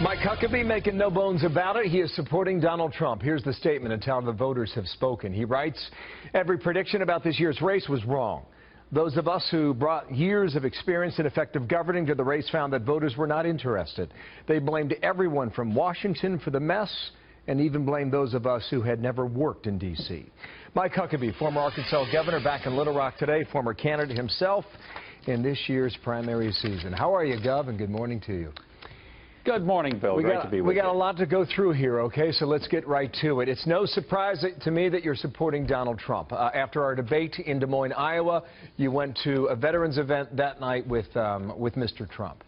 Mike Huckabee making no bones about it. He is supporting Donald Trump. Here's the statement until the voters have spoken. He writes, every prediction about this year's race was wrong. Those of us who brought years of experience in effective governing to the race found that voters were not interested. They blamed everyone from Washington for the mess and even blamed those of us who had never worked in D.C. Mike Huckabee, former Arkansas governor, back in Little Rock today, former candidate himself in this year's primary season. How are you, Gov? And good morning to you. Good morning, Bill. Great to be with you. We got a lot to go through here, okay? So let's get right to it. It's no surprise to me that you're supporting Donald Trump. After our debate in Des Moines, Iowa, you went to a veterans event that night with Mr. Trump.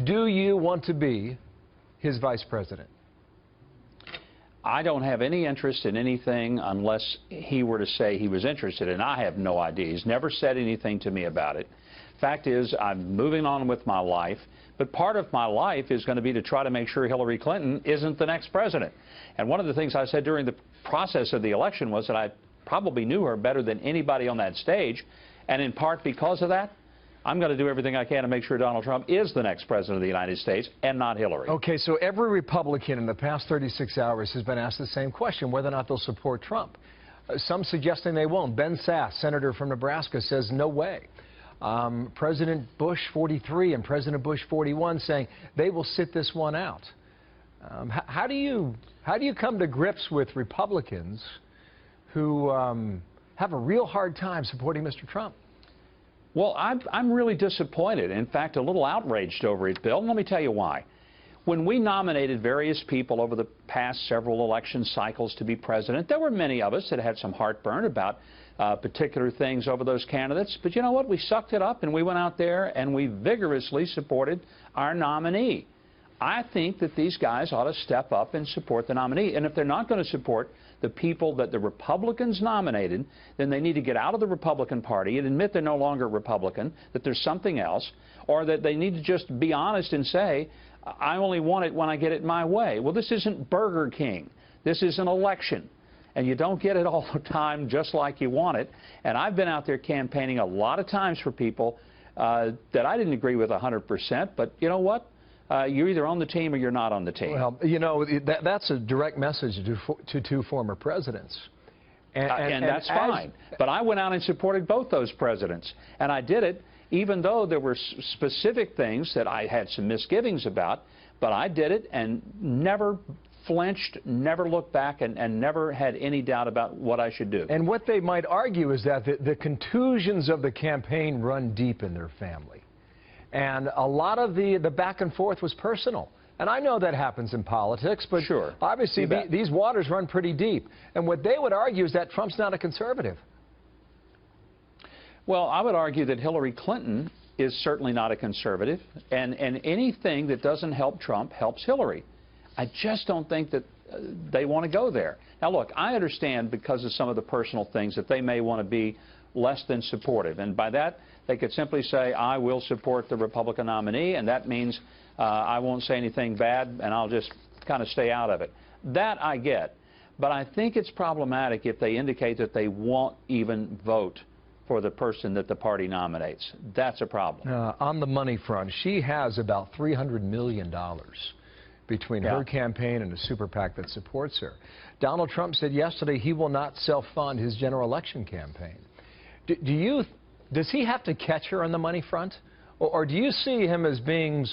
Do you want to be his vice president? I don't have any interest in anything unless he were to say he was interested, and I have no idea. He's never said anything to me about it. Fact is, I'm moving on with my life, but part of my life is going to be to try to make sure Hillary Clinton isn't the next president. And one of the things I said during the process of the election was that I probably knew her better than anybody on that stage, and in part because of that, I'm going to do everything I can to make sure Donald Trump is the next president of the United States and not Hillary. Okay, so every Republican in the past 36 hours has been asked the same question, whether or not they'll support Trump. Some suggesting they won't. Ben Sass, senator from Nebraska, says no way. President Bush 43 and President Bush 41 saying they will sit this one out. How do you come to grips with Republicans who have a real hard time supporting Mr. Trump? Well, I'm really disappointed. In fact, a little outraged over it, Bill. And let me tell you why. When we nominated various people over the past several election cycles to be president, there were many of us that had some heartburn about particular things over those candidates. But you know what? We sucked it up and we went out there and we vigorously supported our nominee. I think that these guys ought to step up and support the nominee. And if they're not going to support the people that the Republicans nominated, then they need to get out of the Republican Party and admit they're no longer Republican, that there's something else, or that they need to just be honest and say, I only want it when I get it my way. Well, this isn't Burger King. This is an election. And you don't get it all the time just like you want it. And I've been out there campaigning a lot of times for people that I didn't agree with 100%, but you know what? You're either on the team or you're not on the team. Well, you know, that's a direct message to two former presidents. And that's fine. But I went out and supported both those presidents. And I did it even though there were specific things that I had some misgivings about. But I did it and never flinched, never looked back, and never had any doubt about what I should do. And what they might argue is that the contusions of the campaign run deep in their family. And a lot of the back and forth was personal. And I know that happens in politics, but sure, obviously these waters run pretty deep. And what they would argue is that Trump's not a conservative. Well, I would argue that Hillary Clinton is certainly not a conservative, and anything that doesn't help Trump helps Hillary. I just don't think that they want to go there. Now, look, I understand because of some of the personal things that they may want to be less than supportive. And by that, they could simply say, I will support the Republican nominee, and that means I won't say anything bad, and I'll just kind of stay out of it. That I get. But I think it's problematic if they indicate that they won't even vote for the person that the party nominates. That's a problem. On the money front, she has about $300 million between her campaign and a super PAC that supports her. Donald Trump said yesterday he will not self-fund his general election campaign. Does he have to catch her on the money front? Or do you see him as being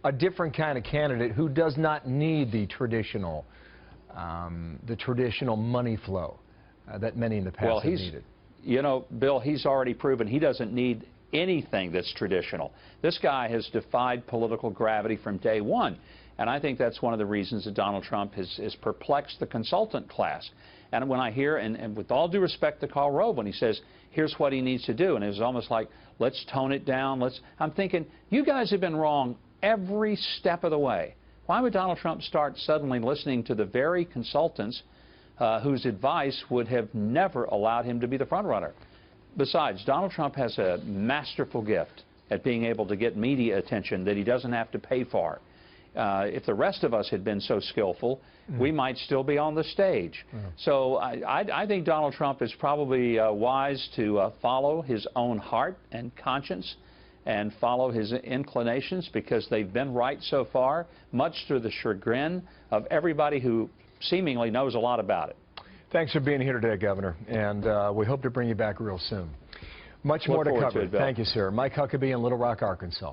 a different kind of candidate who does not need the traditional money flow that many in the past have needed? You know, Bill, he's already proven he doesn't need anything that's traditional. This guy has defied political gravity from day one. And I think that's one of the reasons that Donald Trump has perplexed the consultant class. And when I hear, and with all due respect to Karl Rove, when he says, here's what he needs to do, and it's almost like, let's tone it down. I'm thinking, you guys have been wrong every step of the way. Why would Donald Trump start suddenly listening to the very consultants whose advice would have never allowed him to be the front runner? Besides, Donald Trump has a masterful gift at being able to get media attention that he doesn't have to pay for. If the rest of us had been so skillful, we might still be on the stage. So I think Donald Trump is probably wise to follow his own heart and conscience and follow his inclinations, because they've been right so far, much to the chagrin of everybody who seemingly knows a lot about it. Thanks for being here today, Governor, and we hope to bring you back real soon. Much more to cover. Thank you, sir. Mike Huckabee in Little Rock, Arkansas.